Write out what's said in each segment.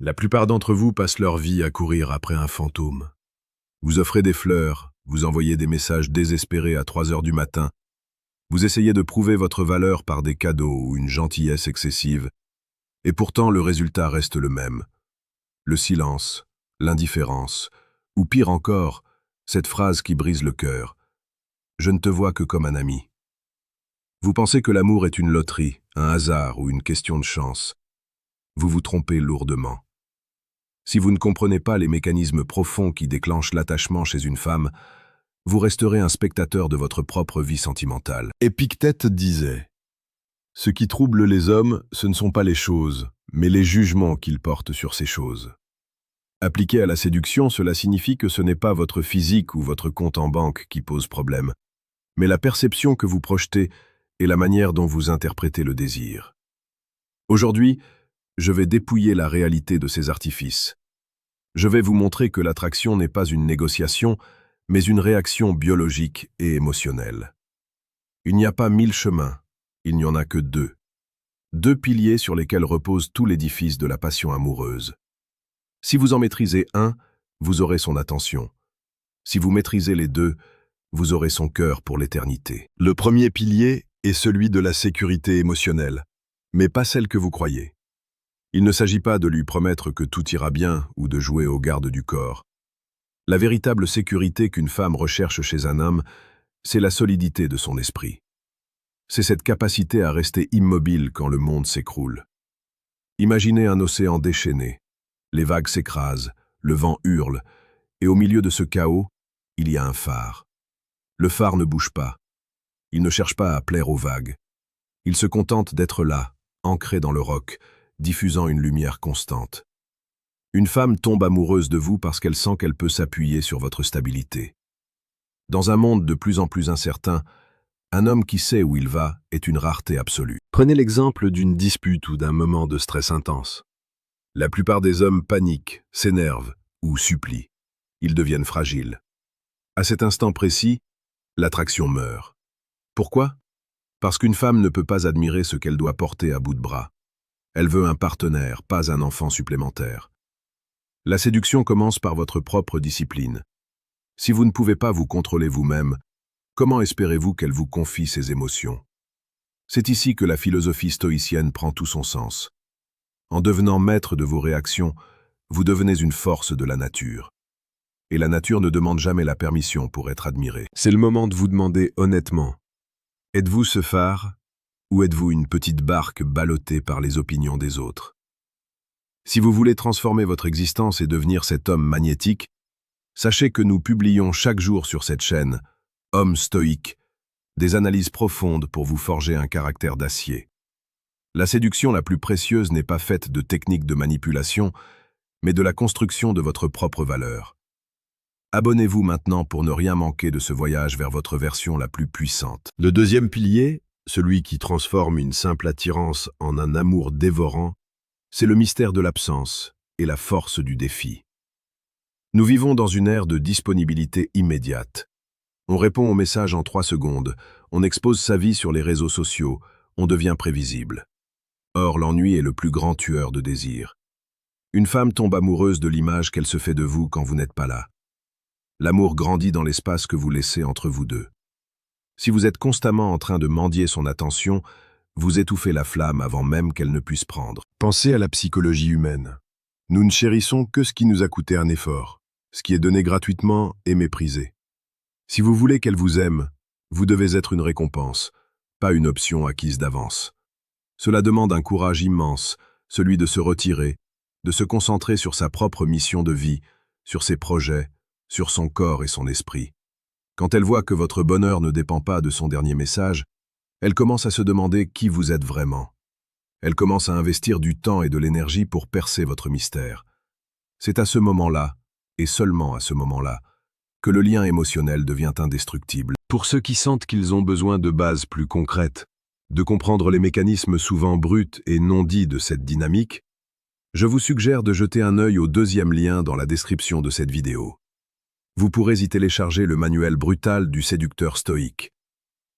La plupart d'entre vous passent leur vie à courir après un fantôme. Vous offrez des fleurs, vous envoyez des messages désespérés à 3 heures du matin, vous essayez de prouver votre valeur par des cadeaux ou une gentillesse excessive, et pourtant le résultat reste le même. Le silence, l'indifférence, ou pire encore, cette phrase qui brise le cœur. Je ne te vois que comme un ami. Vous pensez que l'amour est une loterie, un hasard ou une question de chance. Vous vous trompez lourdement. Si vous ne comprenez pas les mécanismes profonds qui déclenchent l'attachement chez une femme, vous resterez un spectateur de votre propre vie sentimentale. Épictète disait « Ce qui trouble les hommes, ce ne sont pas les choses, mais les jugements qu'ils portent sur ces choses. » Appliqué à la séduction, cela signifie que ce n'est pas votre physique ou votre compte en banque qui pose problème, mais la perception que vous projetez et la manière dont vous interprétez le désir. Aujourd'hui, je vais dépouiller la réalité de ces artifices. Je vais vous montrer que l'attraction n'est pas une négociation, mais une réaction biologique et émotionnelle. Il n'y a pas 1000 chemins, il n'y en a que 2. 2 piliers sur lesquels repose tout l'édifice de la passion amoureuse. Si vous en maîtrisez un, vous aurez son attention. Si vous maîtrisez les 2, vous aurez son cœur pour l'éternité. Le premier pilier est celui de la sécurité émotionnelle, mais pas celle que vous croyez. Il ne s'agit pas de lui promettre que tout ira bien ou de jouer au garde du corps. La véritable sécurité qu'une femme recherche chez un homme, c'est la solidité de son esprit. C'est cette capacité à rester immobile quand le monde s'écroule. Imaginez un océan déchaîné. Les vagues s'écrasent, le vent hurle, et au milieu de ce chaos, il y a un phare. Le phare ne bouge pas. Il ne cherche pas à plaire aux vagues. Il se contente d'être là, ancré dans le roc, diffusant une lumière constante. Une femme tombe amoureuse de vous parce qu'elle sent qu'elle peut s'appuyer sur votre stabilité. Dans un monde de plus en plus incertain, un homme qui sait où il va est une rareté absolue. Prenez l'exemple d'une dispute ou d'un moment de stress intense. La plupart des hommes paniquent, s'énervent ou supplient. Ils deviennent fragiles. À cet instant précis, l'attraction meurt. Pourquoi? Parce qu'une femme ne peut pas admirer ce qu'elle doit porter à bout de bras. Elle veut un partenaire, pas un enfant supplémentaire. La séduction commence par votre propre discipline. Si vous ne pouvez pas vous contrôler vous-même, comment espérez-vous qu'elle vous confie ses émotions? C'est ici que la philosophie stoïcienne prend tout son sens. En devenant maître de vos réactions, vous devenez une force de la nature. Et la nature ne demande jamais la permission pour être admirée. C'est le moment de vous demander honnêtement, êtes-vous ce phare ou êtes-vous une petite barque ballottée par les opinions des autres? Si vous voulez transformer votre existence et devenir cet homme magnétique, sachez que nous publions chaque jour sur cette chaîne, Homme stoïque, des analyses profondes pour vous forger un caractère d'acier. La séduction la plus précieuse n'est pas faite de techniques de manipulation, mais de la construction de votre propre valeur. Abonnez-vous maintenant pour ne rien manquer de ce voyage vers votre version la plus puissante. Le deuxième pilier, celui qui transforme une simple attirance en un amour dévorant, c'est le mystère de l'absence et la force du défi. Nous vivons dans une ère de disponibilité immédiate. On répond aux messages en 3 secondes, on expose sa vie sur les réseaux sociaux, on devient prévisible. Or, l'ennui est le plus grand tueur de désir. Une femme tombe amoureuse de l'image qu'elle se fait de vous quand vous n'êtes pas là. L'amour grandit dans l'espace que vous laissez entre vous deux. Si vous êtes constamment en train de mendier son attention, vous étouffez la flamme avant même qu'elle ne puisse prendre. Pensez à la psychologie humaine. Nous ne chérissons que ce qui nous a coûté un effort. Ce qui est donné gratuitement est méprisé. Si vous voulez qu'elle vous aime, vous devez être une récompense, pas une option acquise d'avance. Cela demande un courage immense, celui de se retirer, de se concentrer sur sa propre mission de vie, sur ses projets, sur son corps et son esprit. Quand elle voit que votre bonheur ne dépend pas de son dernier message, elle commence à se demander qui vous êtes vraiment. Elle commence à investir du temps et de l'énergie pour percer votre mystère. C'est à ce moment-là, et seulement à ce moment-là, que le lien émotionnel devient indestructible. Pour ceux qui sentent qu'ils ont besoin de bases plus concrètes, de comprendre les mécanismes souvent bruts et non dits de cette dynamique, je vous suggère de jeter un œil au deuxième lien dans la description de cette vidéo. Vous pourrez y télécharger le manuel brutal du séducteur stoïque.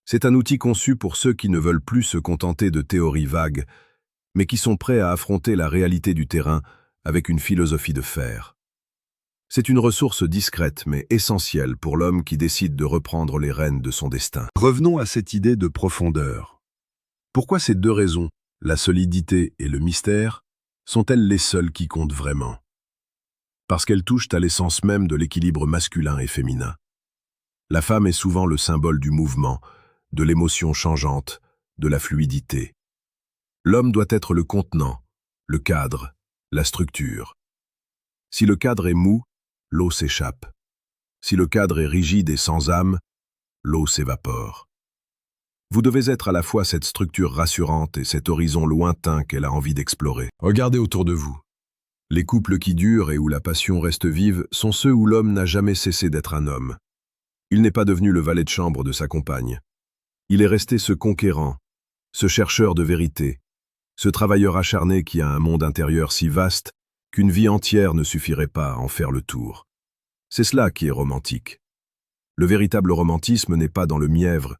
C'est un outil conçu pour ceux qui ne veulent plus se contenter de théories vagues, mais qui sont prêts à affronter la réalité du terrain avec une philosophie de fer. C'est une ressource discrète mais essentielle pour l'homme qui décide de reprendre les rênes de son destin. Revenons à cette idée de profondeur. Pourquoi ces deux raisons, la solidité et le mystère, sont-elles les seules qui comptent vraiment? Parce qu'elles touchent à l'essence même de l'équilibre masculin et féminin. La femme est souvent le symbole du mouvement, de l'émotion changeante, de la fluidité. L'homme doit être le contenant, le cadre, la structure. Si le cadre est mou, l'eau s'échappe. Si le cadre est rigide et sans âme, l'eau s'évapore. Vous devez être à la fois cette structure rassurante et cet horizon lointain qu'elle a envie d'explorer. Regardez autour de vous. Les couples qui durent et où la passion reste vive sont ceux où l'homme n'a jamais cessé d'être un homme. Il n'est pas devenu le valet de chambre de sa compagne. Il est resté ce conquérant, ce chercheur de vérité, ce travailleur acharné qui a un monde intérieur si vaste qu'une vie entière ne suffirait pas à en faire le tour. C'est cela qui est romantique. Le véritable romantisme n'est pas dans le mièvre,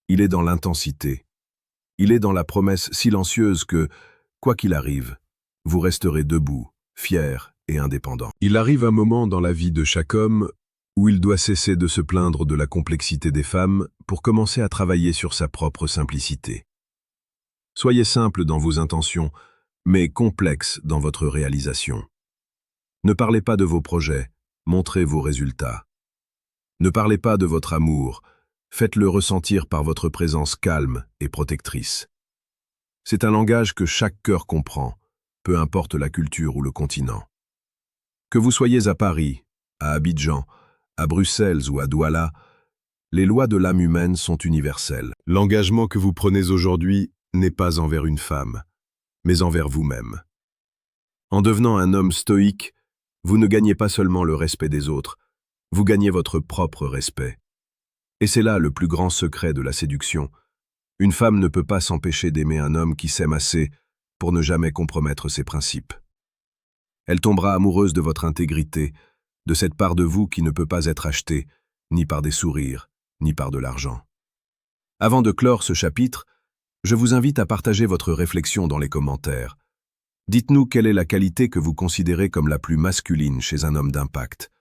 il est dans l'intensité. Il est dans la promesse silencieuse que, quoi qu'il arrive, vous resterez debout, fier et indépendant. Il arrive un moment dans la vie de chaque homme où il doit cesser de se plaindre de la complexité des femmes pour commencer à travailler sur sa propre simplicité. Soyez simple dans vos intentions, mais complexe dans votre réalisation. Ne parlez pas de vos projets, montrez vos résultats. Ne parlez pas de votre amour, faites-le ressentir par votre présence calme et protectrice. C'est un langage que chaque cœur comprend, peu importe la culture ou le continent. Que vous soyez à Paris, à Abidjan, à Bruxelles ou à Douala, les lois de l'âme humaine sont universelles. L'engagement que vous prenez aujourd'hui n'est pas envers une femme, mais envers vous-même. En devenant un homme stoïque, vous ne gagnez pas seulement le respect des autres, vous gagnez votre propre respect. Et c'est là le plus grand secret de la séduction. Une femme ne peut pas s'empêcher d'aimer un homme qui s'aime assez pour ne jamais compromettre ses principes. Elle tombera amoureuse de votre intégrité, de cette part de vous qui ne peut pas être achetée, ni par des sourires, ni par de l'argent. Avant de clore ce chapitre, je vous invite à partager votre réflexion dans les commentaires. Dites-nous quelle est la qualité que vous considérez comme la plus masculine chez un homme d'impact.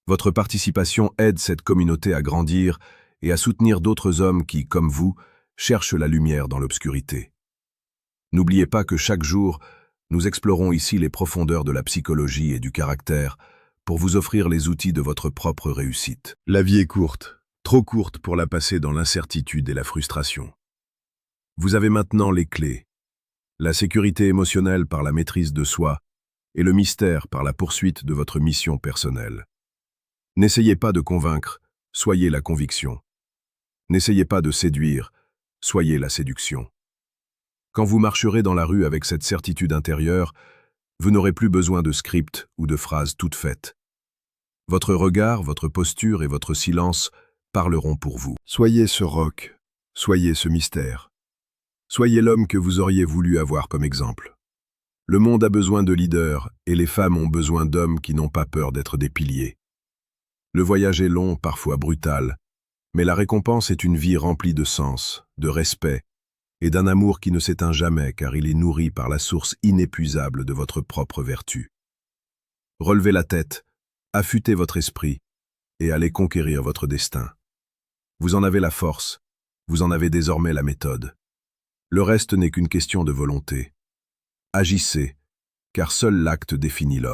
Votre participation aide cette communauté à grandir et à soutenir d'autres hommes qui, comme vous, cherchent la lumière dans l'obscurité. N'oubliez pas que chaque jour, nous explorons ici les profondeurs de la psychologie et du caractère pour vous offrir les outils de votre propre réussite. La vie est courte, trop courte pour la passer dans l'incertitude et la frustration. Vous avez maintenant les clés. La sécurité émotionnelle par la maîtrise de soi et le mystère par la poursuite de votre mission personnelle. N'essayez pas de convaincre, soyez la conviction. N'essayez pas de séduire, soyez la séduction. Quand vous marcherez dans la rue avec cette certitude intérieure, vous n'aurez plus besoin de script ou de phrases toutes faites. Votre regard, votre posture et votre silence parleront pour vous. Soyez ce roc, soyez ce mystère. Soyez l'homme que vous auriez voulu avoir comme exemple. Le monde a besoin de leaders et les femmes ont besoin d'hommes qui n'ont pas peur d'être des piliers. Le voyage est long, parfois brutal, mais la récompense est une vie remplie de sens, de respect et d'un amour qui ne s'éteint jamais car il est nourri par la source inépuisable de votre propre vertu. Relevez la tête, affûtez votre esprit et allez conquérir votre destin. Vous en avez la force, vous en avez désormais la méthode. Le reste n'est qu'une question de volonté. Agissez, car seul l'acte définit l'homme.